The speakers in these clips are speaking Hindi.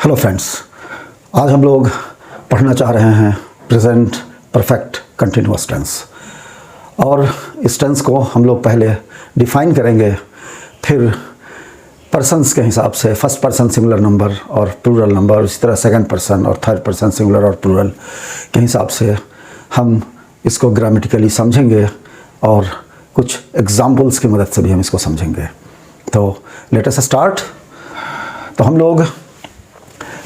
हेलो फ्रेंड्स, आज हम लोग पढ़ना चाह रहे हैं प्रेजेंट परफेक्ट कंटिन्यूअस टेंस। और इस टेंस को हम लोग पहले डिफ़ाइन करेंगे, फिर पर्सन्स के हिसाब से फर्स्ट पर्सन सिंगुलर नंबर और प्लूरल नंबर, इसी तरह सेकंड पर्सन और थर्ड पर्सन सिंगुलर और प्लूरल के हिसाब से हम इसको ग्रामेटिकली समझेंगे और कुछ एग्जाम्पल्स की मदद से भी हम इसको समझेंगे। तो लेट अस स्टार्ट। तो हम लोग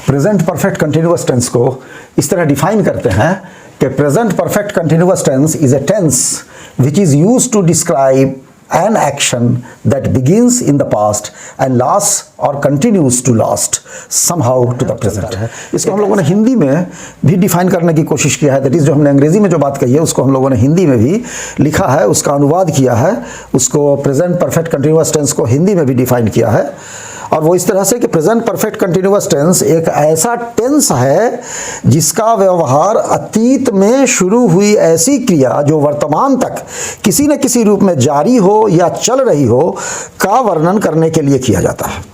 प्रेजेंट परफेक्ट कंटिन्यूअस टेंस को इस तरह डिफाइन करते हैं कि present perfect continuous tense is a tense which is used to describe an action that begins in the past and lasts or continues to last somehow to the present। इसको हम लोगों ने हिंदी में भी डिफाइन करने की कोशिश किया है। दैट इज़ जो हमने अंग्रेजी में जो बात कही है उसको हम लोगों ने हिंदी में भी लिखा है, उसका अनुवाद किया है, उसको प्रेजेंट परफेक्ट कंटिन्यूअस टेंस को हिंदी में भी डिफाइन किया है। और वो इस तरह से कि प्रेजेंट परफेक्ट कंटिन्यूअस टेंस एक ऐसा टेंस है जिसका व्यवहार अतीत में शुरू हुई ऐसी क्रिया जो वर्तमान तक किसी न किसी रूप में जारी हो या चल रही हो का वर्णन करने के लिए किया जाता है।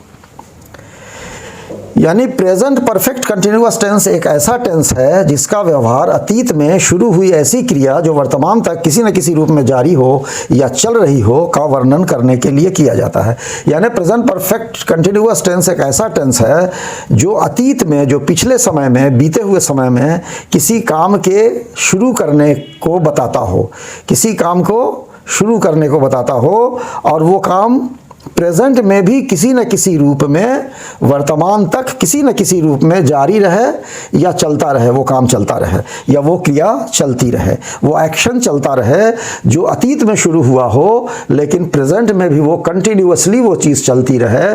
यानी प्रेजेंट परफेक्ट कंटिन्यूअस टेंस एक ऐसा टेंस है जिसका व्यवहार अतीत में शुरू हुई ऐसी क्रिया जो वर्तमान तक किसी न किसी रूप में जारी हो या चल रही हो का वर्णन करने के लिए किया जाता है। यानी प्रेजेंट परफेक्ट कंटिन्यूअस टेंस एक ऐसा टेंस है जो अतीत में, जो पिछले समय में, बीते हुए समय में किसी काम के शुरू करने को बताता हो, किसी काम को शुरू करने को बताता हो और वो काम प्रेजेंट में भी किसी न किसी रूप में वर्तमान तक किसी न किसी रूप में जारी रहे या चलता रहे, वो काम चलता रहे या वो क्रिया चलती रहे, वो एक्शन चलता रहे जो अतीत में शुरू हुआ हो लेकिन प्रेजेंट में भी वो कंटिन्यूअसली वो चीज़ चलती रहे।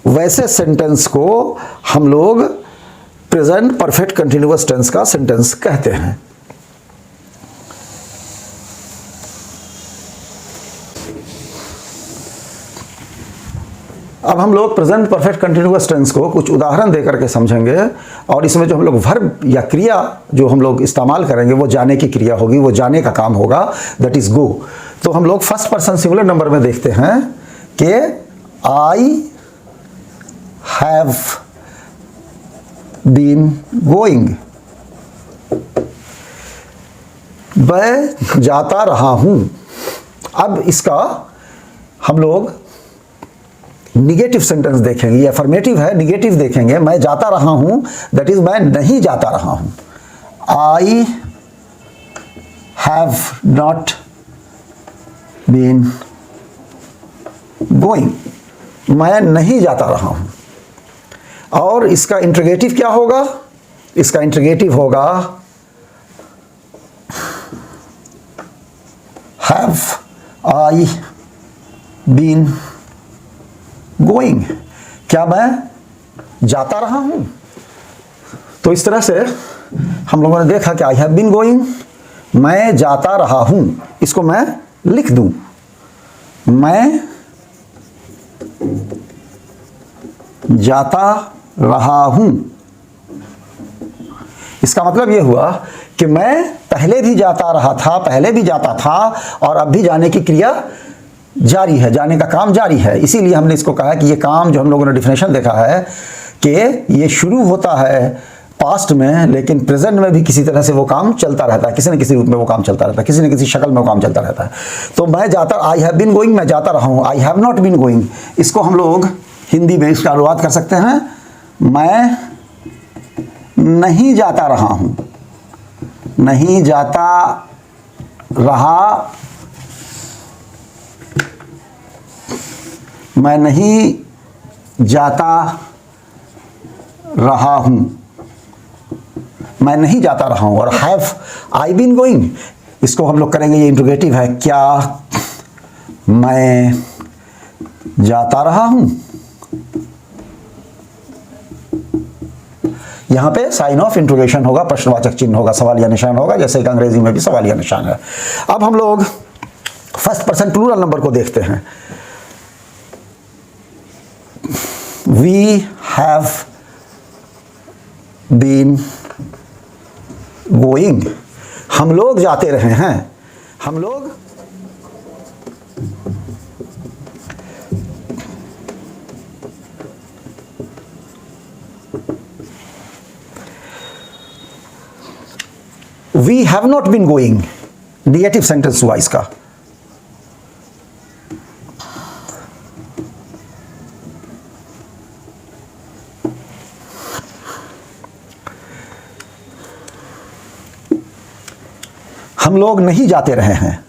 वैसे सेंटेंस को हम लोग प्रेजेंट परफेक्ट कंटिन्यूअस टेंस का सेंटेंस कहते हैं। अब हम लोग प्रेजेंट परफेक्ट कंटिन्यूअस टेंस को कुछ उदाहरण देकर के समझेंगे और इसमें जो हम लोग वर्ब या क्रिया जो हम लोग इस्तेमाल करेंगे वो जाने की क्रिया होगी, वो जाने का काम होगा, दैट इज गो। तो हम लोग फर्स्ट पर्सन सिंगुलर नंबर में देखते हैं कि आई हैव बीन गोइंग, मैं जाता रहा हूं। अब इसका हम लोग निगेटिव सेंटेंस देखेंगे, ये अफर्मेटिव है, निगेटिव देखेंगे। मैं जाता रहा हूं, दैट इज मैं नहीं जाता रहा हूं। I have not been going, मैं नहीं जाता रहा हूं। और इसका इंट्रोगेटिव क्या होगा? इसका इंट्रोगेटिव होगा हैव आई बीन गोइंग, क्या मैं जाता रहा हूं? तो इस तरह से हम लोगों ने देखा कि आई हैव बीन गोइंग, मैं जाता रहा हूं, इसको मैं लिख दूं, मैं जाता रहा हूं। इसका मतलब यह हुआ कि मैं पहले भी जाता रहा था, पहले भी जाता था और अब भी जाने की क्रिया जारी है, जाने का काम जारी है। इसीलिए हमने इसको कहा कि ये काम जो हम लोगों ने डिफिनेशन देखा है कि ये शुरू होता है पास्ट में लेकिन प्रेजेंट में भी किसी तरह से वो काम चलता रहता है, किसी न किसी रूप में वो काम चलता रहता है, किसी न किसी शक्ल में वो काम चलता रहता है। तो मैं जाता, आई हैव बीन गोइंग, मैं जाता रहा हूँ, I have not been going, इसको हम लोग हिंदी में इसका अनुवाद कर सकते हैं, मैं नहीं जाता रहा हूँ, नहीं जाता रहा, मैं नहीं जाता रहा हूं, मैं नहीं जाता रहा हूं। और हैव आई बीन गोइंग, इसको हम लोग करेंगे, ये इंट्रोगेटिव है, क्या मैं जाता रहा हूं? यहां पे साइन ऑफ इंट्रोगेशन होगा, प्रश्नवाचक चिन्ह होगा, सवालिया निशान होगा, जैसे कि अंग्रेजी में भी सवालिया निशान है। अब हम लोग फर्स्ट पर्सन प्लूरल नंबर को देखते हैं। We have been going, हम लोग जाते रहे हैं, हम लोग we have not been going, negative sentence हुआ इसका। हम लोग नहीं जाते रहे हैं,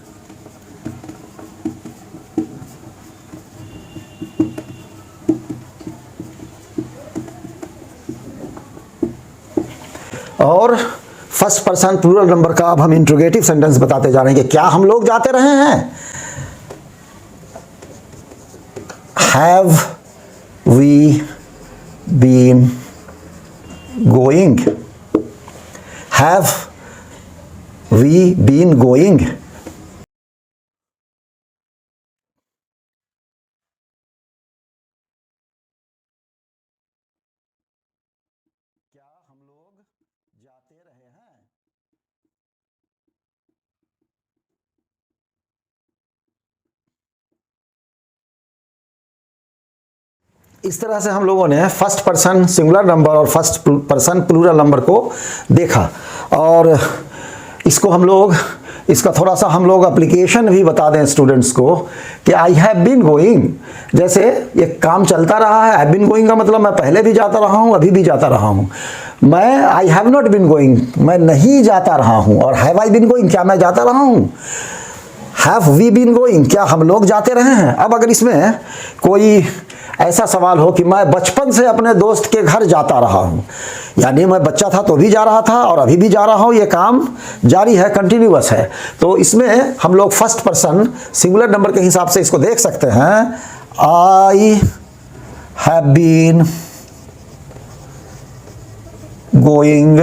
और फर्स्ट पर्सन प्लूरल नंबर का अब हम इंट्रोगेटिव सेंटेंस बताते जा रहे हैं कि क्या हम लोग जाते रहे हैं। Have we been going, have we been going. क्या हम लोग जाते रहे हैं। इस तरह से हम लोगों ने फर्स्ट पर्सन सिंगुलर नंबर और फर्स्ट पर्सन प्लूरल नंबर को देखा, और इसको हम लोग, इसका थोड़ा सा हम लोग एप्लीकेशन भी बता दें स्टूडेंट्स को कि आई हैव बीन गोइंग, जैसे ये काम चलता रहा है। हैव बीन गोइंग का मतलब मैं पहले भी जाता रहा हूँ, अभी भी जाता रहा हूँ। मैं I have not been going, मैं नहीं जाता रहा हूँ। और हैव आई बीन गोइंग, क्या मैं जाता रहा हूँ। हैव वी बीन गोइंग, क्या हम लोग जाते रहे हैं। अब अगर इसमें कोई ऐसा सवाल हो कि मैं बचपन से अपने दोस्त के घर जाता रहा हूँ, यानी मैं बच्चा था तो भी जा रहा था और अभी भी जा रहा हूँ, ये काम जारी है, कंटिन्यूअस है, तो इसमें हम लोग फर्स्ट पर्सन सिंगुलर नंबर के हिसाब से इसको देख सकते हैं। I have been going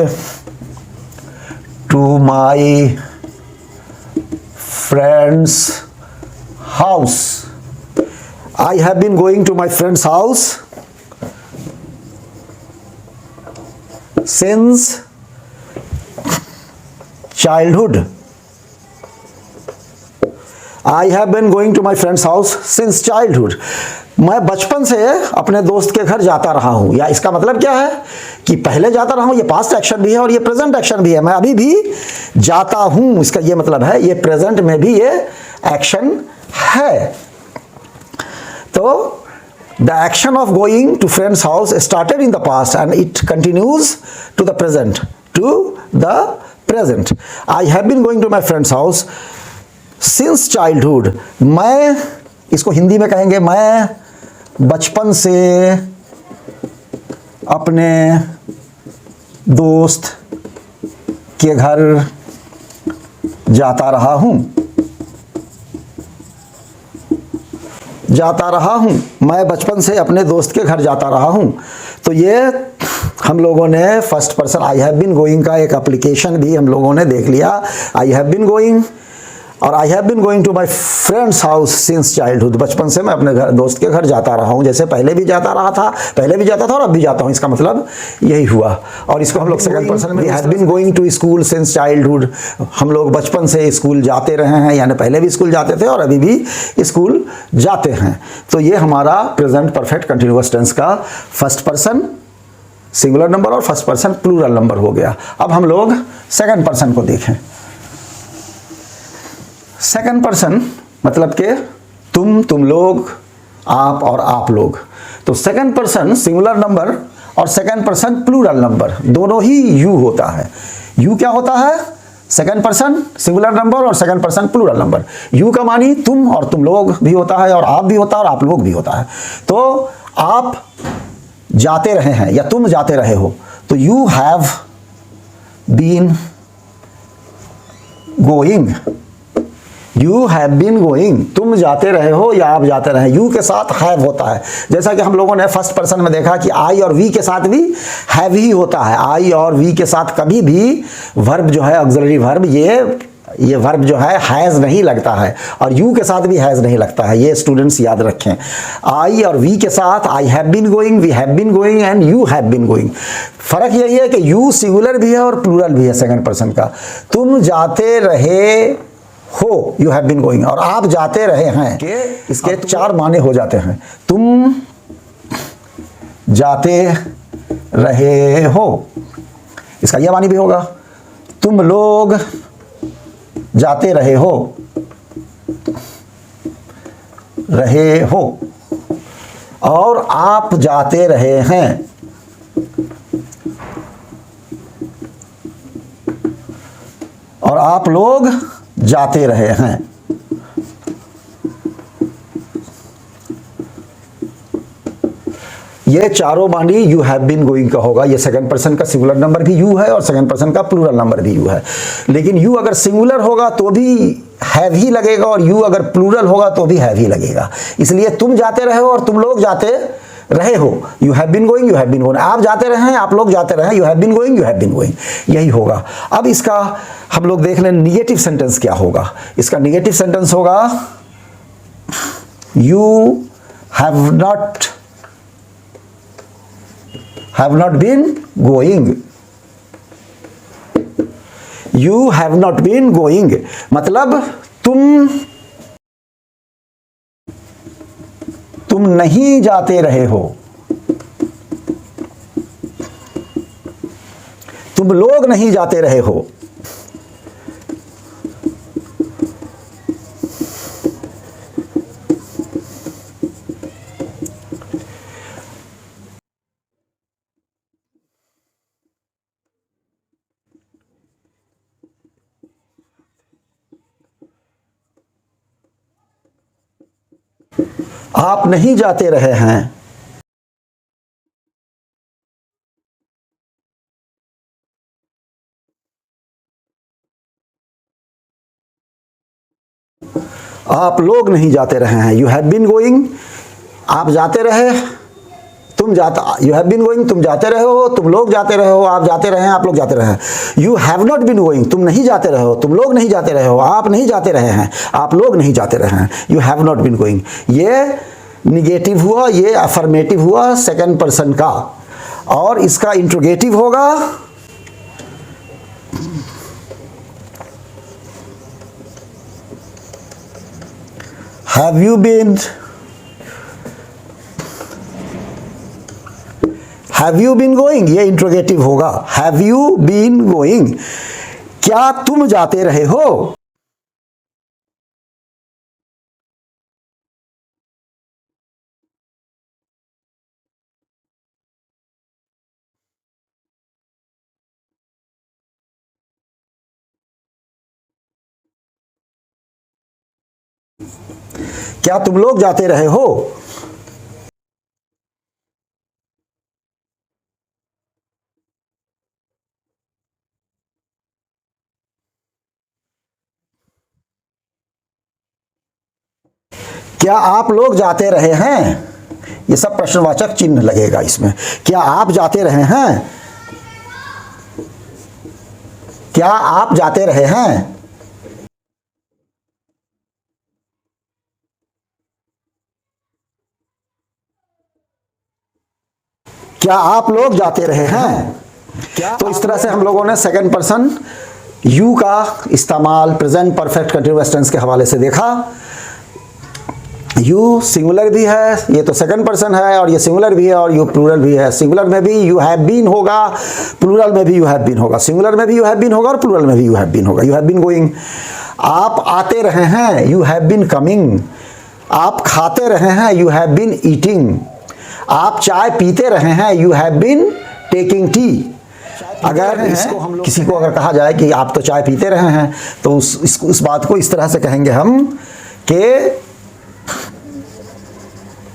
to my friend's house. I have been going to my friend's house since childhood. I have been going to my friend's house since childhood. मैं बचपन से अपने दोस्त के घर जाता रहा हूं। या इसका मतलब क्या है कि पहले जाता रहा हूं, ये पास्ट एक्शन भी है और ये प्रेजेंट एक्शन भी है। मैं अभी भी जाता हूं, इसका ये मतलब है ये प्रेजेंट में भी ये एक्शन है। So, the action of going to friend's house started in the past and it continues to the present. To the present. I have been going to my friend's house since childhood. मैं इसको हिंदी में कहेंगे, मैं बचपन से अपने दोस्त के घर जाता रहा हूँ। मैं बचपन से अपने दोस्त के घर जाता रहा हूं। तो ये हम लोगों ने first person I have been going का एक एप्लीकेशन भी हम लोगों ने देख लिया। आई हैव बीन गोइंग और I have been going to my friend's house since childhood. बचपन से मैं अपने दोस्त के घर जाता रहा हूं, जैसे पहले भी जाता था और अब भी जाता हूं, इसका मतलब यही हुआ। और इसको हम लोग सेकंड पर्सन में, have been going to school since childhood, हम लोग बचपन से स्कूल जाते रहे हैं, यानी पहले भी स्कूल जाते थे और अभी भी स्कूल जाते हैं। तो ये हमारा प्रेजेंट परफेक्ट कंटिन्यूअस टेंस का फर्स्ट पर्सन सिंगुलर नंबर और फर्स्ट पर्सन प्लूरल नंबर हो गया। अब हम लोग सेकंड पर्सन को देखें। सेकंड पर्सन मतलब के तुम लोग, आप और आप लोग। तो सेकंड पर्सन सिंगुलर नंबर और सेकंड पर्सन प्लूरल नंबर दोनों ही यू होता है। यू क्या होता है? सेकंड पर्सन सिंगुलर नंबर और second person plural number. You का मानी तुम और तुम लोग भी होता है और आप भी होता है और आप लोग भी होता है। तो आप जाते रहे हैं या तुम जाते रहे हो, तो you have been going. You have been going, तुम जाते रहे हो या आप जाते रहे। यू के साथ हैव होता है, जैसा कि हम लोगों ने फर्स्ट पर्सन में देखा कि आई और वी के साथ भी हैव ही होता है। आई और वी के साथ कभी भी वर्ब जो है ऑक्सिलरी वर्ब, ये वर्ब जो है हैज़ नहीं लगता है, और यू के साथ भी हैज़ नहीं लगता है। ये स्टूडेंट्स याद रखें। आई और वी के साथ I have been going, we have been going and you have been going. फर्क यही है कि यू सिंगुलर भी है और प्लूरल भी है सेकंड पर्सन का। तुम जाते रहे हो, यू हैव बीन गोइंग, और आप जाते रहे हैं, इसके चार माने हो जाते हैं। तुम जाते रहे हो, इसका यह मानी भी होगा। तुम लोग जाते रहे हो और आप जाते रहे हैं। और आप लोग जाते रहे हैं। ये चारों बानी यू हैव बीन गोइंग का होगा। ये सेकंड पर्सन का सिंगुलर नंबर भी यू है और सेकंड पर्सन का प्लूरल नंबर भी यू है। लेकिन यू अगर सिंगुलर होगा तो भी हैव ही लगेगा और यू अगर प्लूरल होगा तो भी हैव ही लगेगा। इसलिए तुम जाते रहे हो और तुम लोग जाते रहे हो। You have been going, you have been going. आप जाते रहे हैं, आप लोग जाते रहे हैं। You have been going, you have been going, यही होगा। अब इसका हम लोग देख लें निगेटिव सेंटेंस क्या होगा। इसका निगेटिव सेंटेंस होगा you have not been going। You have not been going मतलब तुम नहीं जाते रहे हो। तुम लोग नहीं जाते रहे हो। आप नहीं जाते रहे हैं। आप लोग नहीं जाते रहे हैं। यू हैव बीन गोइंग, आप जाते रहे, तुम जाता, यू हैव बीन गोइंग, तुम जाते रहे हो, तुम लोग जाते रहे हो, आप जाते रहे हैं, आप लोग जाते रहे हैं। You have not been going, तुम नहीं जाते रहे हो, तुम लोग नहीं जाते रहे हो, आप नहीं जाते रहे हैं, आप लोग नहीं जाते रहे हैं। You have not been going. ये निगेटिव हुआ, ये अफर्मेटिव हुआ सेकंड पर्सन का। और इसका इंट्रोगेटिव होगा हैव यू बीन गोइंग। ये इंट्रोगेटिव होगा हैव यू बीन गोइंग। क्या तुम जाते रहे हो। क्या तुम लोग जाते रहे हो। क्या आप लोग जाते रहे हैं। ये सब प्रश्नवाचक चिन्ह लगेगा इसमें। क्या आप जाते रहे हैं। क्या आप जाते रहे हैं। क्या आप लोग जाते रहे हैं। तो इस तरह से हम लोगों ने सेकंड पर्सन यू का इस्तेमाल प्रेजेंट परफेक्ट कंटीन्यूअस टेंस के हवाले से देखा। यू सिंगुलर भी है, ये तो सेकंड पर्सन है, और ये सिंगुलर भी है और यू प्लूरल भी है। सिंगुलर में भी यू हैव बीन होगा, प्लूरल में भी यू हैव बीन होगा। सिंगुलर में भी यू हैव बीन होगा और प्लूरल में भी यू हैव बीन होगा। You have been going. आप आते रहे हैं, यू हैव बीन कमिंग। आप खाते रहे हैं, यू हैव बीन ईटिंग। आप चाय पीते रहे हैं, you have been taking tea. अगर इसको हम लोग किसी को अगर कहा जाए कि आप तो चाय पीते रहे हैं, तो उस बात को इस तरह से कहेंगे हम कि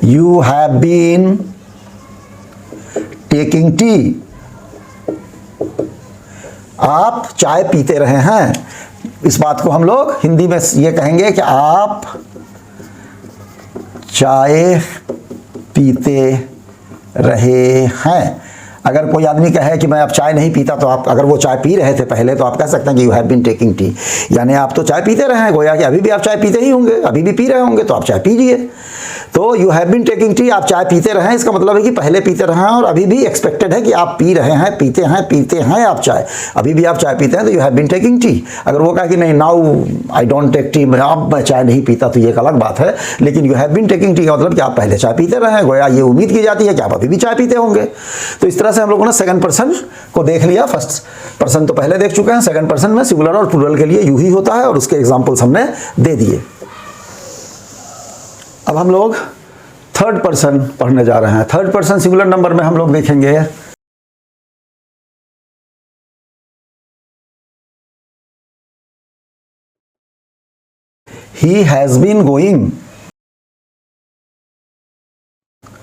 you have been taking tea. आप चाय पीते रहे हैं। इस बात को हम लोग हिंदी में ये कहेंगे कि आप चाय पीते रहे हैं। अगर कोई आदमी कहे कि मैं अब चाय नहीं पीता, तो आप अगर वो चाय पी रहे थे पहले, तो आप कह सकते हैं कि you have been taking tea. यानी आप तो चाय पीते रहे हैं, गोया कि अभी भी आप चाय पीते ही होंगे, अभी भी पी रहे होंगे, तो आप चाय पीजिए। तो you have been taking tea, आप चाय पीते रहे, इसका मतलब है कि पहले पीते रहे हैं और अभी भी एक्सपेक्टेड है कि आप पी रहे हैं, पीते हैं आप चाय, अभी भी आप चाय पीते हैं, तो you have been taking tea. अगर वो कहा कि नहीं now I don't take tea, अब मैं चाय नहीं पीता, तो ये एक अलग बात है। लेकिन you have been taking tea का मतलब कि आप पहले चाय पीते रहे हैं, गोया ये उम्मीद की जाती है कि आप अभी भी चाय पीते होंगे। तो इस तरह से हम लोगों ने सेकंड पर्सन को देख लिया। फर्स्ट पर्सन तो पहले देख चुके हैं, सेकंड पर्सन में सिंगुलर और प्लूरल के लिए यू ही होता है और उसके एग्जांपल्स हमने दे दिए। अब हम लोग थर्ड पर्सन पढ़ने जा रहे हैं। थर्ड पर्सन सिंगुलर नंबर में हम लोग देखेंगे ही हैज बीन गोइंग,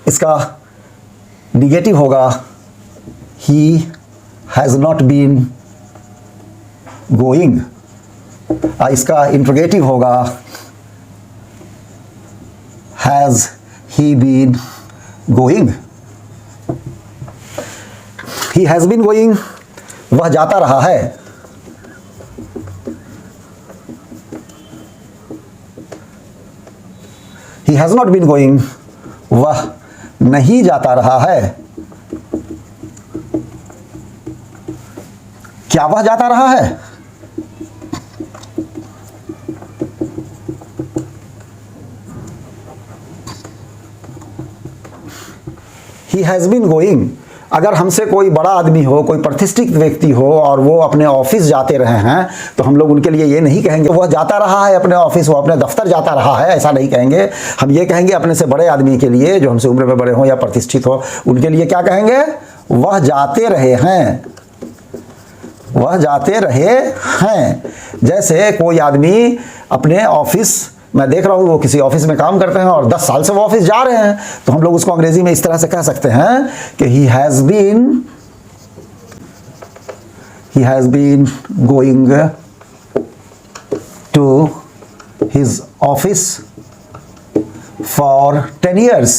इसका निगेटिव होगा he has not been going, इसका इंट्रोगेटिव होगा has he been going. He has been going, वह जाता रहा है। He has not been going, वह नहीं जाता रहा है। क्या वह जाता रहा है? ही हैज बीन गोइंग, अगर हमसे कोई बड़ा आदमी हो, कोई प्रतिष्ठित व्यक्ति हो और वो अपने ऑफिस जाते रहे हैं, तो हम लोग उनके लिए ये नहीं कहेंगे वह जाता रहा है अपने ऑफिस, वो अपने दफ्तर जाता रहा है, ऐसा नहीं कहेंगे। हम ये कहेंगे अपने से बड़े आदमी के लिए, जो हमसे उम्र में बड़े हों या प्रतिष्ठित हो, उनके लिए क्या कहेंगे? वह जाते रहे हैं, वह जाते रहे हैं। जैसे कोई आदमी अपने ऑफिस, मैं देख रहा हूँ वो किसी ऑफिस में काम करते हैं और 10 साल से वो ऑफिस जा रहे हैं, तो हम लोग उसको अंग्रेजी में इस तरह से कह सकते हैं कि he has been going to his office for 10 years,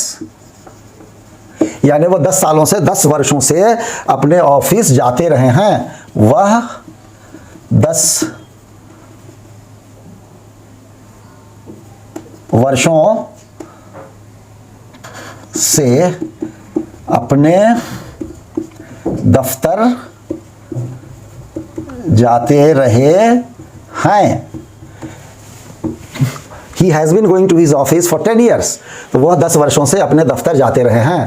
यानी वो 10 सालों से, 10 वर्षों से अपने ऑफिस जाते रहे हैं। वह 10 वर्षों से अपने दफ्तर जाते रहे हैं। He has been going to his office for 10 years, तो वह 10 वर्षों से अपने दफ्तर जाते रहे हैं।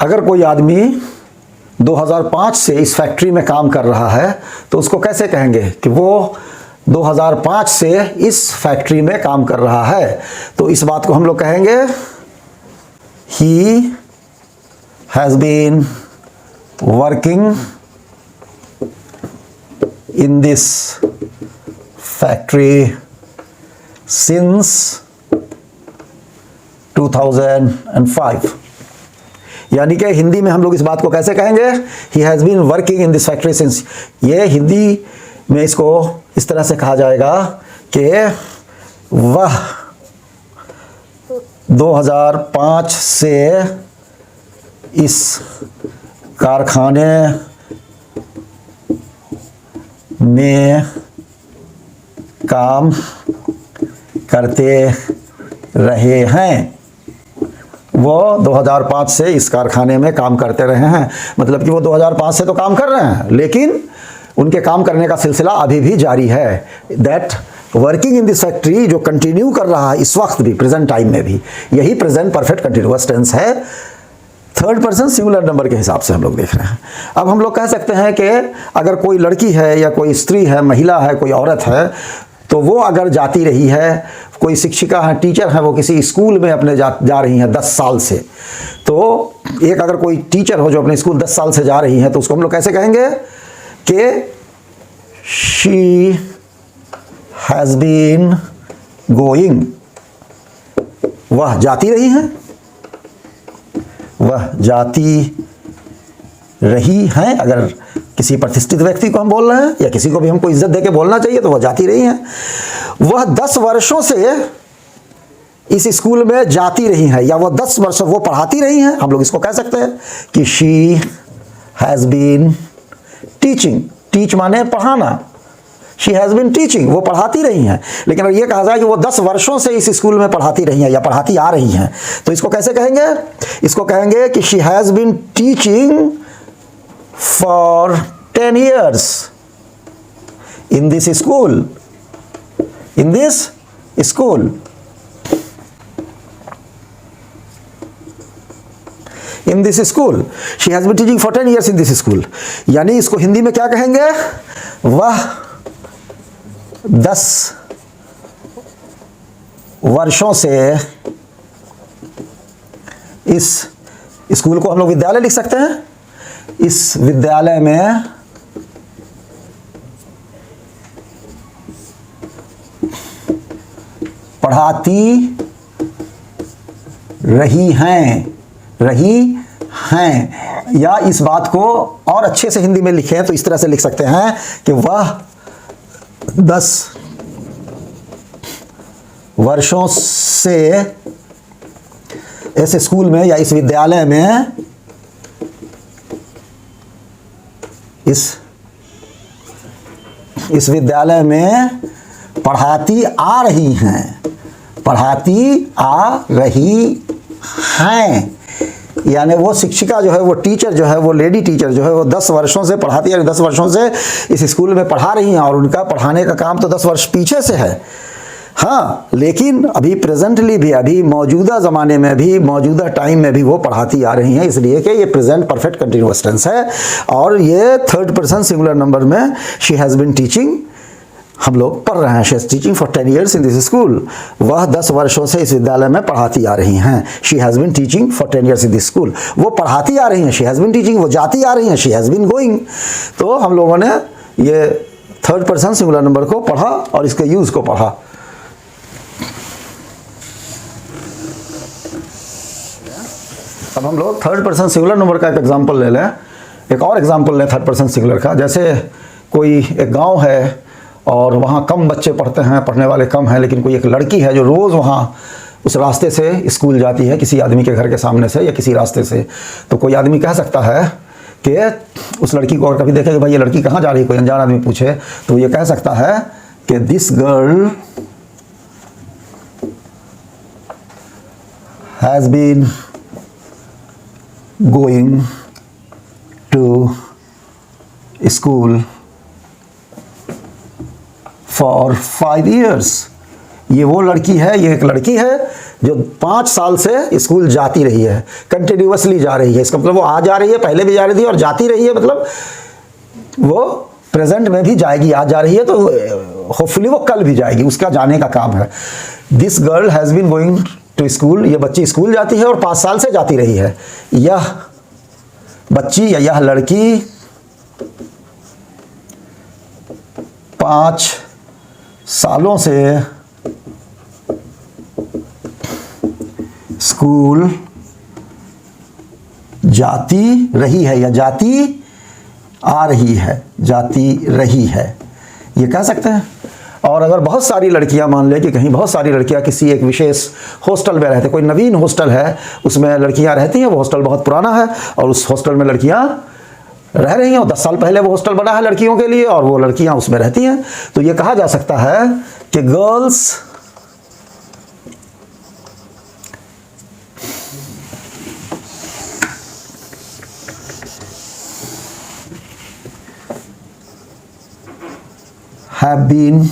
अगर कोई आदमी 2005 से इस फैक्ट्री में काम कर रहा है, तो उसको कैसे कहेंगे कि वो 2005 से इस फैक्ट्री में काम कर रहा है? तो इस बात को हम लोग कहेंगे he has been working in this factory since 2005। यानी कि हिंदी में हम लोग इस बात को कैसे कहेंगे? He has been working in this factory since. ये हिंदी में इसको इस तरह से कहा जाएगा कि वह 2005 से इस कारखाने में काम करते रहे हैं। वो 2005 से इस कारखाने में काम करते रहे हैं, मतलब कि वो 2005 से तो काम कर रहे हैं, लेकिन उनके काम करने का सिलसिला अभी भी जारी है। That working in this factory जो कंटिन्यू कर रहा है इस वक्त भी, प्रेजेंट टाइम में भी, यही प्रेजेंट परफेक्ट कंटिन्यूअस टेंस है। थर्ड पर्सन सिंगुलर नंबर के हिसाब से हम लोग देख रहे हैं। अब हम लोग कह सकते हैं कि अगर कोई लड़की है या कोई स्त्री है, महिला है, कोई औरत है, तो वो अगर जाती रही है, कोई शिक्षिका है, टीचर है, वो किसी स्कूल में अपने जा रही हैं 10 साल से, तो एक अगर कोई टीचर हो जो अपने स्कूल 10 साल से जा रही है, तो उसको हम लोग कैसे कहेंगे कि शी हैज़ बीन गोइंग, वह जाती रही हैं, वह जाती रही हैं। अगर किसी प्रतिष्ठित व्यक्ति को हम बोल रहे हैं या किसी को भी हमको इज्जत देके बोलना चाहिए, तो वह जाती रही हैं। वह 10 वर्षों से इस स्कूल में जाती रही हैं, या वह 10 वर्ष वो पढ़ाती रही हैं। हम लोग इसको कह सकते हैं कि she has been teaching. Teach माने पढ़ाना, शी हैज़ बीन टीचिंग, वो पढ़ाती रही हैं। लेकिन अगर ये कहा जाए कि वो 10 वर्षों से इस स्कूल में पढ़ाती रही हैं या पढ़ाती आ रही हैं, तो इसको कैसे कहेंगे? इसको कहेंगे कि she has been teaching for 10 years in this school. In this school. In this school. She has been teaching for 10 years in this school. यानी इसको हिंदी में क्या कहेंगे? वह 10 वर्षों से इस स्कूल को हम लोग विद्यालय लिख सकते हैं। इस विद्यालय में पढ़ाती रही हैं, या इस बात को और अच्छे से हिंदी में लिखें तो इस तरह से लिख सकते हैं कि वह 10 वर्षों से इस स्कूल में या इस विद्यालय में इस विद्यालय में पढ़ाती आ रही हैं। यानी वो शिक्षिका जो है, वो टीचर जो है, वो लेडी टीचर जो है, वो 10 वर्षों से पढ़ाती है, 10 वर्षों से इस स्कूल में पढ़ा रही हैं और उनका पढ़ाने का काम तो 10 वर्ष पीछे से है। हाँ, लेकिन अभी प्रेजेंटली भी, अभी मौजूदा ज़माने में भी, मौजूदा टाइम में भी वो पढ़ाती आ रही हैं, इसलिए कि ये प्रेजेंट परफेक्ट कंटिन्यूअस टेंस है। और ये थर्ड पर्सन सिंगुलर नंबर में शी हैज़ बिन टीचिंग हम लोग पढ़ रहे हैं। She has teaching for 10 years in this school. वह 10 वर्षों से इस विद्यालय में पढ़ाती आ रही हैं। She has been teaching for 10 years in this school. वो पढ़ाती आ रही हैं, शी हैज़ बिन टीचिंग। वो जाती आ रही हैं, शी हैज़ बिन गोइंग। तो हम लोगों ने ये थर्ड पर्सन सिंगुलर नंबर को पढ़ा और इसके यूज़ को पढ़ा। अब हम लोग थर्ड पर्सन सिंगुलर नंबर का एक एग्जांपल ले लें, एक और एग्जांपल लें थर्ड पर्सन सिंगुलर का। जैसे कोई एक गांव है और वहाँ कम बच्चे पढ़ते हैं, पढ़ने वाले कम हैं, लेकिन कोई एक लड़की है जो रोज़ वहाँ उस रास्ते से स्कूल जाती है, किसी आदमी के घर के सामने से या किसी रास्ते से। तो कोई आदमी कह सकता है कि उस लड़की को, और कभी देखे कि भाई ये लड़की कहाँ जा रही है, कोई अनजान आदमी पूछे, तो ये कह सकता है कि this girl has been going to school for 5 years। ये वो लड़की है, ये एक लड़की है जो 5 साल से स्कूल जाती रही है, कंटिन्यूअसली जा रही है। इसका मतलब वो आ जा रही है, पहले भी जा रही थी और जाती रही है, मतलब वो प्रेजेंट में भी जाएगी। आज जा रही है तो होपफुली वो कल भी जाएगी, उसका जाने का काम है। This girl has been going to school. ये बच्ची स्कूल जाती है और 5 साल से जाती रही है। यह बच्ची या यह लड़की 5 सालों से स्कूल जाती रही है या जाती आ रही है, जाती रही है, ये कह सकते हैं। और अगर बहुत सारी लड़कियां, मान लें कि कहीं बहुत सारी लड़कियां किसी एक विशेष हॉस्टल में रहते, कोई नवीन हॉस्टल है, उसमें लड़कियां रहती हैं, वो हॉस्टल बहुत पुराना है और उस हॉस्टल में लड़कियां रह रही हैं और 10 साल पहले वो हॉस्टल बना है लड़कियों के लिए और वो लड़कियां उसमें रहती हैं, तो ये कहा जा सकता है कि girls have been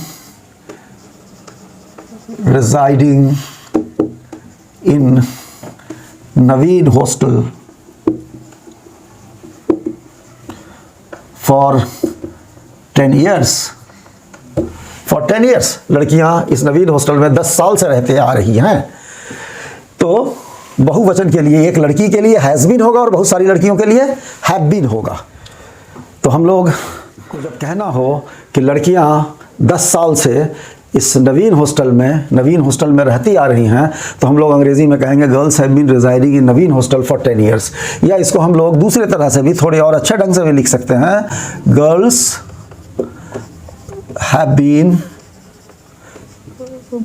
residing in Naveen hostel for 10 years। For 10 years लड़कियां इस नवीन हॉस्टल में 10 साल से रहते आ रही हैं। तो बहुवचन के लिए एक लड़की के लिए हैज़ बीन होगा और बहुत सारी लड़कियों के लिए हैव बीन होगा। तो हम लोग को जब कहना हो कि लड़कियां 10 साल से इस नवीन हॉस्टल में रहती आ रही हैं, तो हम लोग अंग्रेज़ी में कहेंगे girls have been residing in Naveen hostel for 10 years। या इसको हम लोग दूसरे तरह से भी, थोड़े और अच्छे ढंग से भी लिख सकते हैं, girls have been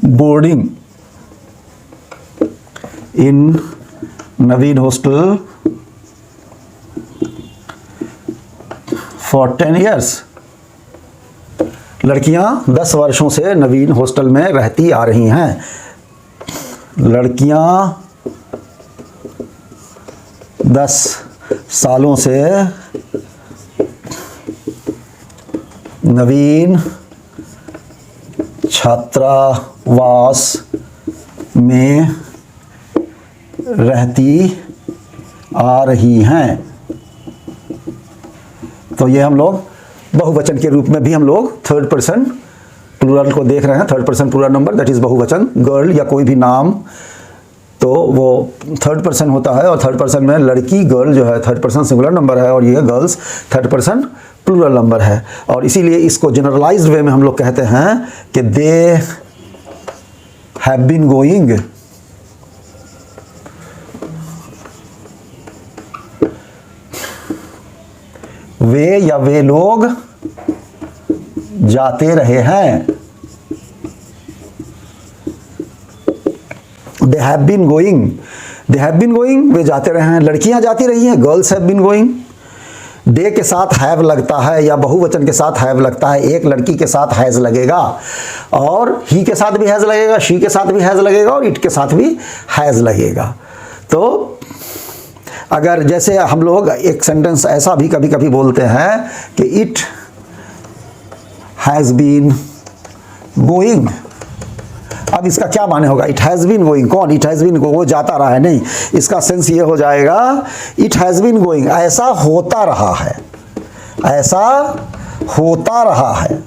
boarding in Naveen hostel for 10 years। लड़कियां 10 वर्षों से नवीन हॉस्टल में रहती आ रही हैं। लड़कियां 10 सालों से नवीन छात्रावास में रहती आ रही हैं। तो ये हम लोग बहुवचन के रूप में भी हम लोग थर्ड पर्सन प्लूरल को देख रहे हैं। Third person plural number that is बहुवचन। गर्ल या कोई भी नाम तो वो थर्ड पर्सन होता है, और थर्ड पर्सन में लड़की गर्ल जो है थर्ड पर्सन सिंगुलर नंबर है, और ये girls third person plural number है। और इसीलिए इसको जनरलाइज्ड वे में हम लोग कहते हैं कि दे हैव बीन गोइंग वे या वे लोग जाते रहे हैं। They have been going, they have been going, वे जाते रहे हैं। लड़कियां जाती रही हैं, girls have been going. They के साथ हैव लगता है या बहुवचन के साथ हैव लगता है। एक लड़की के साथ हैज लगेगा, और ही के साथ भी हैज लगेगा, शी के साथ भी हैज लगेगा, और इट के साथ भी हैज लगेगा। तो अगर जैसे हम लोग एक सेंटेंस ऐसा भी कभी कभी बोलते हैं कि इट हैज़ बीन गोइंग। अब इसका क्या माने होगा? इट हैज़ बीन गोइंग, कौन? इट हैज़ बीन, वो जाता रहा है, नहीं। इसका सेंस ये हो जाएगा इट हैज़ बीन गोइंग, ऐसा होता रहा है, ऐसा होता रहा है।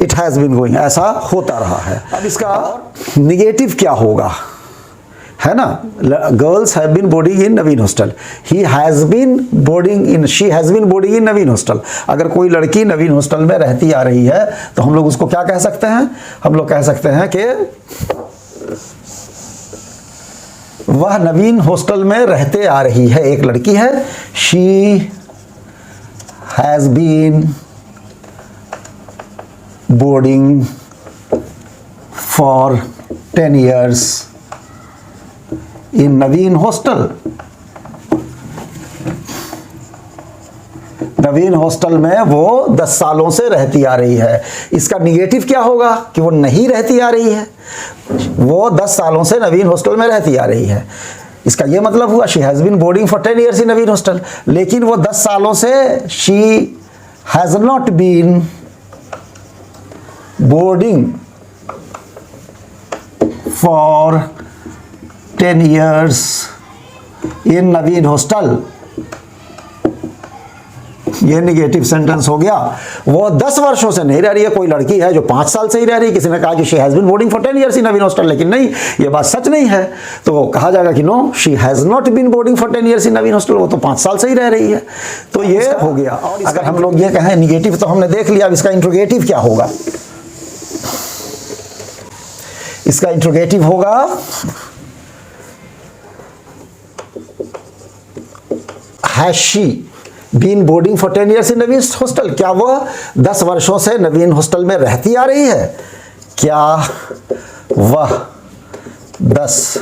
इट हैज़ बीन गोइंग, ऐसा होता रहा है। अब इसका निगेटिव क्या होगा, है ना? Girls have been boarding in Naveen hostel, he has been boarding in, she has been boarding in Naveen hostel. अगर कोई लड़की नवीन हॉस्टल में रहती आ रही है तो हम लोग उसको क्या कह सकते हैं? हम लोग कह सकते हैं कि वह नवीन हॉस्टल में रहते आ रही है। एक लड़की है, she has been boarding for 10 years in Naveen hostel. Naveen hostel में वो 10 सालों से रहती आ रही है। इसका निगेटिव क्या होगा कि वो नहीं रहती आ रही है। वो 10 सालों से नवीन हॉस्टल में रहती आ रही है, इसका ये मतलब हुआ she has been boarding for 10 years in Naveen hostel. लेकिन वो 10 सालों से she has not been boarding for 10 years in Naveen hostel. ये निगेटिव सेंटेंस हो गया। वो 10 वर्षों से नहीं रह रही है। कोई लड़की है जो 5 साल से ही रह रही है। किसी ने कहा कि she has been boarding for 10 years in Naveen hostel, लेकिन नहीं, ये बात सच नहीं है। तो कहा जाएगा कि no, she has not been boarding for 10 years in Naveen hostel, वो तो 5 साल से ही रह रही है। तो ये हो गया। और अगर हम लोग ये कहें निगेटिव तो हमने देख लिया, अब इसका इंट्रोगेटिव क्या होगा? इसका इंट्रोगेटिव होगा has she been boarding for 10 years in Naveen hostel. क्या वह 10 वर्षों से नवीन हॉस्टल में रहती आ रही है? क्या वह 10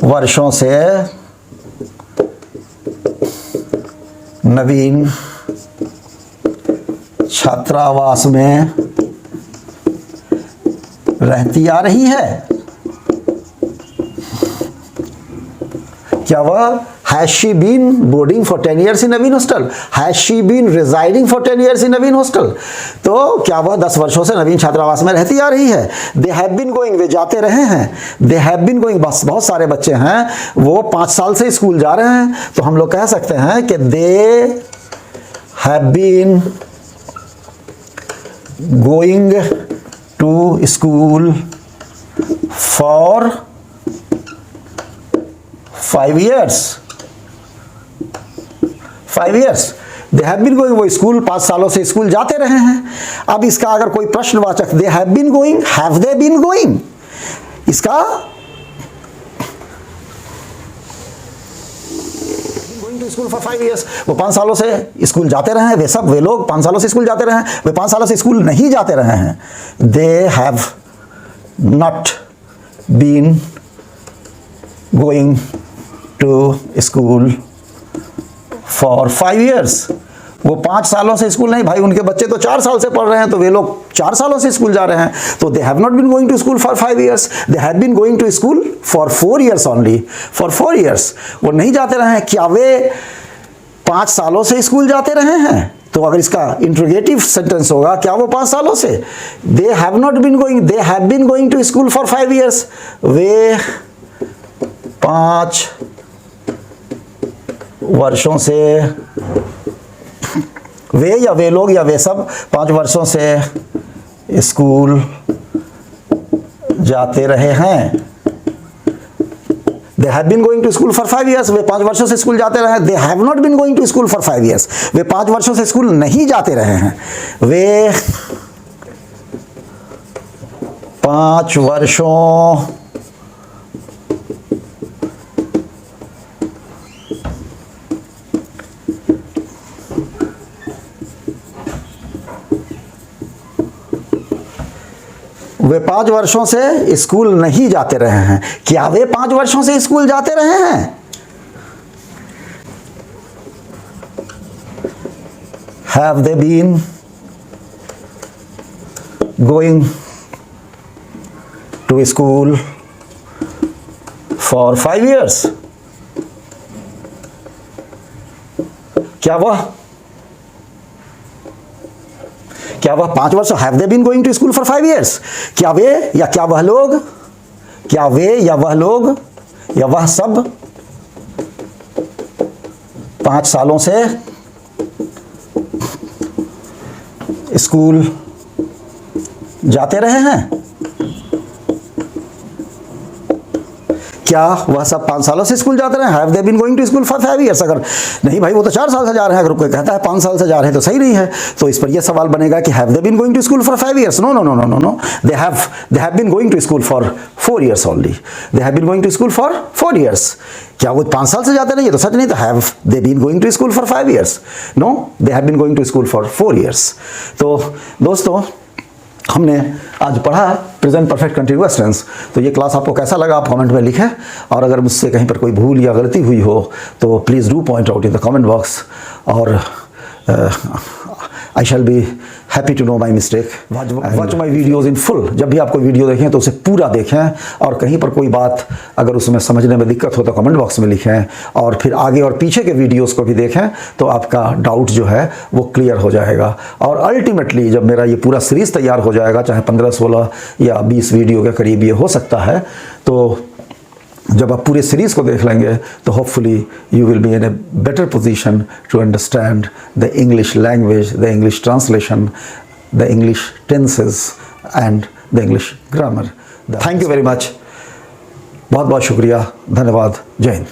वर्षों से नवीन छात्रावास में रहती आ रही है? क्या वह has she been boarding for 10 years in Naveen hostel? Has she been residing for 10 years in Naveen hostel? तो क्या वह 10 वर्षों से नवीन छात्रावास में रहती आ रही है? दे हैव बीन गोइंग, वे जाते रहे हैं। दे हैव बीन गोइंग, बस बहुत सारे बच्चे हैं वो 5 साल से स्कूल जा रहे हैं, तो हम लोग कह सकते हैं कि they have been going to school for 5 years। 5 years they have been going, वो स्कूल 5 सालों से स्कूल जाते रहे हैं। अब इसका अगर कोई प्रश्नवाचक, they have been going, have they been going, इसका going to school for 5 years, वो 5 सालों से स्कूल जाते रहे हैं। वे सब, वे लोग 5 सालों से स्कूल जाते रहे हैं। वे 5 सालों से स्कूल नहीं जाते रहे हैं। They have not been going to school for 5 years. वो 5 सालों से स्कूल नहीं, भाई उनके बच्चे तो 4 साल से पढ़ रहे हैं, तो वे लोग 4 सालों से स्कूल जा रहे हैं. तो they have not been going to school for 5 years. They have been going to school for 4 years only. For 4 years. वो नहीं जाते रहे हैं. क्या वे 5 सालों से स्कूल जाते रहे हैं? तो अगर इसका इंट्रोगेटिव सेंटेंस होगा, क्या वो 5 सालों से? They have not been going. They have been going to school for 5 years. वे 5 वर्षों से, वे या वे लोग या वे सब 5 वर्षों से स्कूल जाते रहे हैं. They have been going to school for 5 years. वे 5 वर्षों से स्कूल जाते रहे हैं. They have not been going to school for 5 years. वे 5 वर्षों से स्कूल नहीं जाते रहे हैं. वे 5 वर्षों वे 5 वर्षों से स्कूल नहीं जाते रहे हैं. क्या वे 5 वर्षों से स्कूल जाते रहे हैं? Have they been going to school for 5 years? क्या वह 5 वर्ष, have they been going to school for 5 years? क्या वे या क्या वह लोग, क्या वे या वह लोग या वह सब 5 सालों से स्कूल जाते रहे हैं? क्या वह सब 5 सालों से स्कूल जाते रहे हैं? Have they been going to school for 5 years? अगर नहीं भाई वो तो 4 साल से जा रहे हैं, अगर कोई कहता है 5 साल से जा रहे हैं तो सही नहीं है. तो इस पर यह सवाल बनेगा कि have they been going to school for 5 years? No no no no no no. They have been going to school for 4 years only. They have been going to school for 4 years. क्या वो 5 साल से जाते नहीं है तो सच नहीं. तो have they been going to school for 5 years? No, they have been going to school for 4 years. तो दोस्तों हमने आज पढ़ा प्रेजेंट परफेक्ट कंटीन्यूअस टेंस. तो ये क्लास आपको कैसा लगा आप कमेंट में लिखें, और अगर मुझसे कहीं पर कोई भूल या गलती हुई हो तो please do point out in the comment box, और I shall be happy to know my mistake. Watch my videos in full. जब भी आपको वीडियो देखें तो उसे पूरा देखें, और कहीं पर कोई बात अगर उसमें समझने में दिक्कत हो तो कमेंट बॉक्स में लिखें, और फिर आगे और पीछे के वीडियोज़ को भी देखें तो आपका डाउट जो है वो क्लियर हो जाएगा. और अल्टीमेटली जब मेरा ये पूरा सीरीज़ तैयार हो जाएगा, चाहे 15, 16 या 20 वीडियो के करीब ये हो सकता है, तो जब आप पूरे सीरीज़ को देख लेंगे तो hopefully you will be in a better position to understand the English language, the English translation, the English tenses and the English grammar. Thank you very much. बहुत बहुत शुक्रिया, धन्यवाद. जय हिंद.